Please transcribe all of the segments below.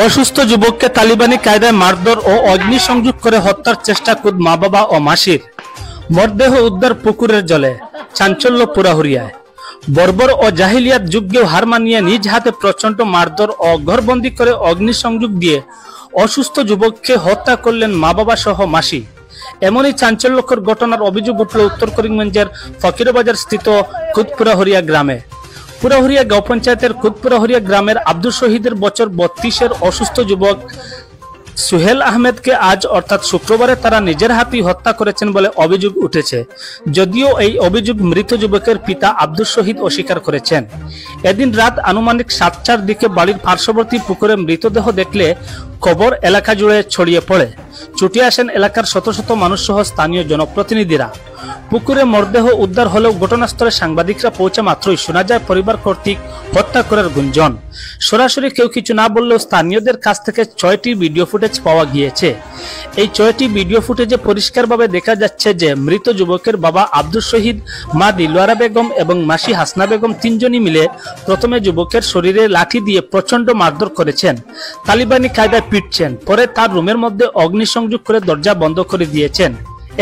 অসুস্থ যুবককে তালিবানি কায়দায় মারধর ও অগ্নিসংযোগ করে হত্যার চেষ্টা খুদ মা বাবা ও মাসির। মরদেহ উদ্ধার পুকুরের জলে, চাঞ্চল্য পুরাহুরিয়ায়। বর্বর ও জাহিলিয়াত যুগেও হার মানিয়ে নিজ হাতে প্রচন্ড মারধর ও ঘরবন্দি করে অগ্নিসংযোগ দিয়ে অসুস্থ যুবককে হত্যা করলেন মা বাবা সহ মাসি। এমনই চাঞ্চল্যকর ঘটনার অভিযোগ উঠল উত্তর করিমগঞ্জের ফকিরবাজার স্থিত খুদ পুরাহুরিয়া গ্রামে। পুরাহুরিয়া গাঁও পঞ্চায়েতের খুদ পুরাহুরিয়া গ্রামের আব্দুল শহীদের বছর 32-এর অসুস্থ যুবক সুহেল আহমেদকে আজ অর্থাৎ শুক্রবারে তারা নিজের হাতেই হত্যা করেছেন বলে অভিযোগ উঠেছে। যদিও এই অভিযোগ মৃত যুবকের পিতা আব্দুল শহীদ অস্বীকার করেছেন। এদিন রাত আনুমানিক 7টার দিকে বাড়ির পার্শ্ববর্তী পুকুরে মৃতদেহ দেখলে খবর এলাকা জুড়ে ছড়িয়ে পড়ে। ছুটে আসেন এলাকার শত শত মানুষ সহ স্থানীয় জনপ্রতিনিধিরা। পুকুরে মরদেহ উদ্ধার হলেও ঘটনাস্থলে সাংবাদিকরা পৌঁছে মাত্রই শোনা যায় পরিবার কর্তৃক হত্যা করার গুঞ্জন। সরাসরি কেউ কিছু না বললেও স্থানীয়দের কাছ থেকে 6টি ভিডিও ফুটেজ পাওয়া গিয়েছে। এই 6টি ভিডিও ফুটেজে পরিষ্কারভাবে দেখা যাচ্ছে যে মৃত যুবকের বাবা আব্দুল শহীদ, মা দিলওয়ারা বেগম এবং মাসি হাসনা বেগম তিনজনই মিলে প্রথমে যুবকের শরীরে লাঠি দিয়ে প্রচন্ড মারধর করেছেন, তালিবানি কায়দায় পিটছেন, পরে তার রুমের মধ্যে অগ্নিসংযোগ করে দরজা বন্ধ করে দিয়েছেন।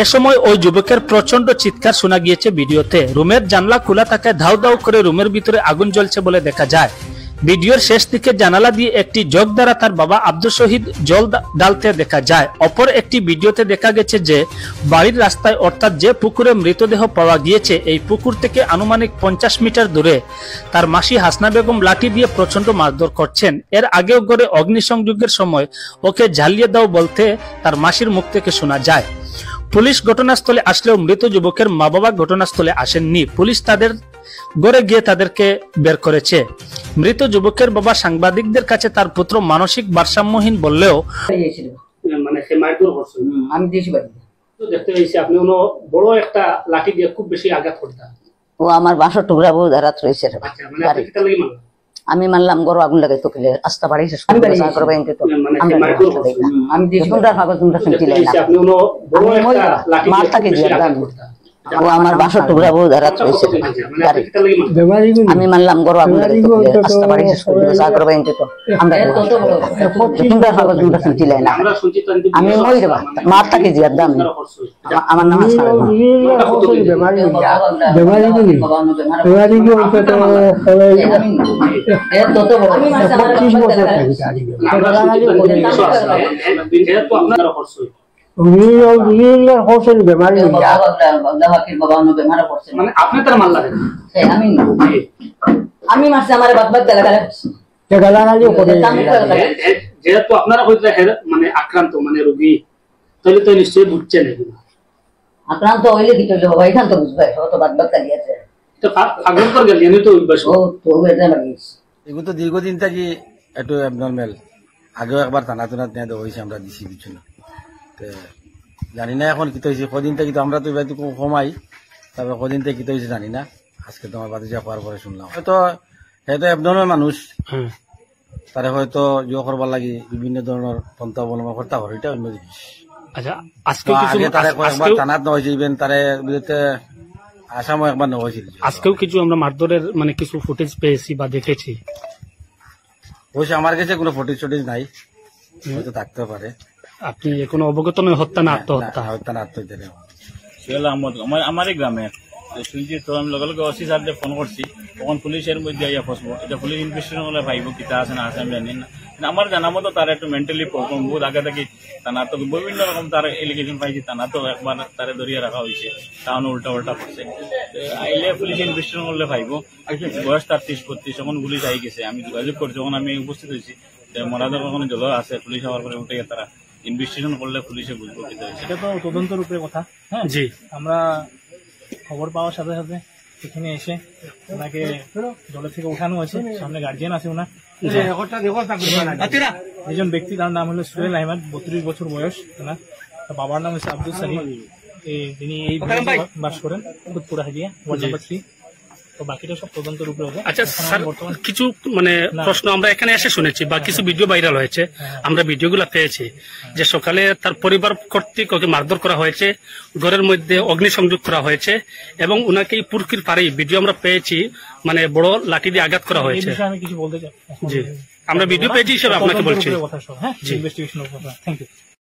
এ সময় ওই যুবকের প্রচন্ড চিৎকার শোনা গিয়েছে ভিডিওতে। রুমের জানলা খোলা থাকায় ধাউ ধাউ করে রুমের ভিতরে আগুন জ্বলছে বলে দেখা যায়। ভিডিওর শেষ দিকে জানালা দিয়ে একটি জগ দ্বারা তার বাবা আব্দুল শহীদ জল ঢালতে দেখা যায়। অপর একটি ভিডিওতে দেখা গেছে যে বাড়ির রাস্তায় অর্থাৎ যে পুকুরে মৃতদেহ পাওয়া গিয়েছে এই পুকুর থেকে আনুমানিক 50 মিটার দূরে তার মাসি হাসনা বেগম লাঠি দিয়ে প্রচন্ড মারধর করছেন। এর আগেও গড়ে অগ্নিসংযোগের সময় ওকে জ্বালিয়ে দাও বলতে তার মাসির মুখ থেকে শোনা যায়। পুলিশ ঘটনাস্থলে আসলেও মৃত যুবকের মা বাবা ঘটনাস্থলে আসেননি। পুলিশ তাদের গড়ে গিয়ে তাদেরকে বের করেছে। মৃত যুবকের বাবা সাংবাদিকদের কাছে তার পুত্র মানসিক ভারসাম্যহীন বললেও আমি দেশি বাড়ি দেখতে পেয়েছি আপনি বড় একটা লাঠি দিয়ে খুব বেশি আঘাত করতেন। ও আমার বাসা টুকরা বউ ধারাত রয়েছে। আমি মানলাম গরু আগুন লাগাই তো কিলে আস্তা বাড়ি শেষ করে করবে এমকে তো আমি দেশি তোমরা ভাগ তোমরা শুনছিলে না মারটাকে দিয়ে দাম ও আমার বাসা টুকরা বউ ধারাত রয়েছে। আমি মানলাম গরু আগুন লাগাই তো কিলে আস্তা বাড়ি শেষ করে করবে এমকে তো আমরা তোমরা ভাগ তোমরা শুনছিলে না আমি মইরে মারটাকে দিয়ে দাম আমার নাম আছে বেমারি বলি বেমারি কি হচ্ছে তো এ তো তো 25 বছর আমি মারছি আমার বাদ বাদ যেহেতু আপনারা মানে আক্রান্ত মানে রোগী তাহলে তো নিশ্চয়ই বুঝছেন আক্রান্ত হইলে কি করবে বাবা এখান তো বুঝবে তো বাদ বাদ লাগিয়েছে তো পাগল করে গেল জানি তো অভ্যাস ও তো এটা লাগিস এগুলো তো দীর্ঘদিন থেকে একটু অ্যাবনর্মাল। আগেও একবার থানা টানাত নিয়ে দেওয়া হয়েছে আমরা দিছি কিছু না জানি না এখন কি হয়েছে কদিন থেকে তো আমরা তো এবার কমাই তারপরে কদিন থেকে কি হয়েছে জানি না। আজকে তো আমার বাতিজা পাওয়ার পরে শুনলাম হয়তো হয়তো অ্যাবনর্মাল মানুষ তারা হয়তো ইয়ে করবার লাগি বিভিন্ন ধরনের পন্থা অবলম্বন করতে পারে এটা অন্য জিনিস। আচ্ছা আজকেও কিছু আমরা মারধরের মানে কিছু ফুটেজ পেয়েছি বা দেখেছি। অবশ্যই আমার কাছে কোনো ফুটেজ টুটেজ নাই, হয়তো থাকতে পারে। আপনি এখনো অবগত নয় হত্যা না আত্মহত্যা? হত্যা না আত্মহত্যা সোহেল আহমদ আমারই গ্রামে শুনছি তো আমি লগে লগে ওসি সাহেবকে ফোন করছি তখন পুলিশের মধ্যে আইয়া ফসবো এটা পুলিশ ইনভেস্টিগেশন হলে ভাইব কিতা আছে না আছে আমি জানি না। আমার জানা মতো তার একটু মেন্টালি প্রবলেম বহুত আগে থেকে তানা তো বিভিন্ন রকম তার এলিগেশন পাইছি তানা তো একবার তারে ধরিয়ে রাখা হয়েছে তাহলে উল্টা উল্টা করছে আইলে পুলিশ ইনভেস্টিগেশন করলে ভাইব। বয়স তার 30-32 যখন পুলিশ আই গেছে আমি যোগাযোগ করছি যখন আমি উপস্থিত হয়েছি মরাদের কোনো জল আছে পুলিশ হওয়ার পরে উঠে তারা ইনভেস্টিগেশন করলে পুলিশে বুঝবো কিতা হয়েছে। এটা তো তদন্তের উপরে কথা। হ্যাঁ জি আমরা খবর পাওয়ার সাথে সাথে এখানে এসে ওনাকে জলের থেকে উঠানো হয়েছে। সামনে গার্জিয়ান আছে ওনার একজন ব্যক্তি তার নাম হলো সুহেল আহমেদ 32 বছর বয়স। ওনার বাবার নাম হচ্ছে আব্দুল সালিম। তিনি এই বাস করেন পুরা হাজিয়া ওয়ার্ড নাম্বার 3। তো বাকিটা সব তদন্তের উপরে হবে। আচ্ছা এখন স্যার, বর্তমানে কিছু মানে প্রশ্ন আমরা এখানে এসে শুনেছি বা কিছু ভিডিও ভাইরাল হয়েছে, আমরা ভিডিওগুলো পেয়েছি যে সকালে তার পরিবার কর্তৃক ওকে মারধর করা হয়েছে, ঘরের মধ্যে অগ্নিসংযোগ করা হয়েছে এবং ওনাকে এই পুরকির পাড়েই ভিডিও আমরা পেয়েছি মানে বড় লাঠি দিয়ে আঘাত করা এই হয়েছে। বিষয়ে আমি কিছু বলতে চাই। জি, আমরা ভিডিও পেয়েছি হিসেবে আপনাকে বলছি। কথা সব, হ্যাঁ, ইনভেস্টিগেশনের কথা। Thank you.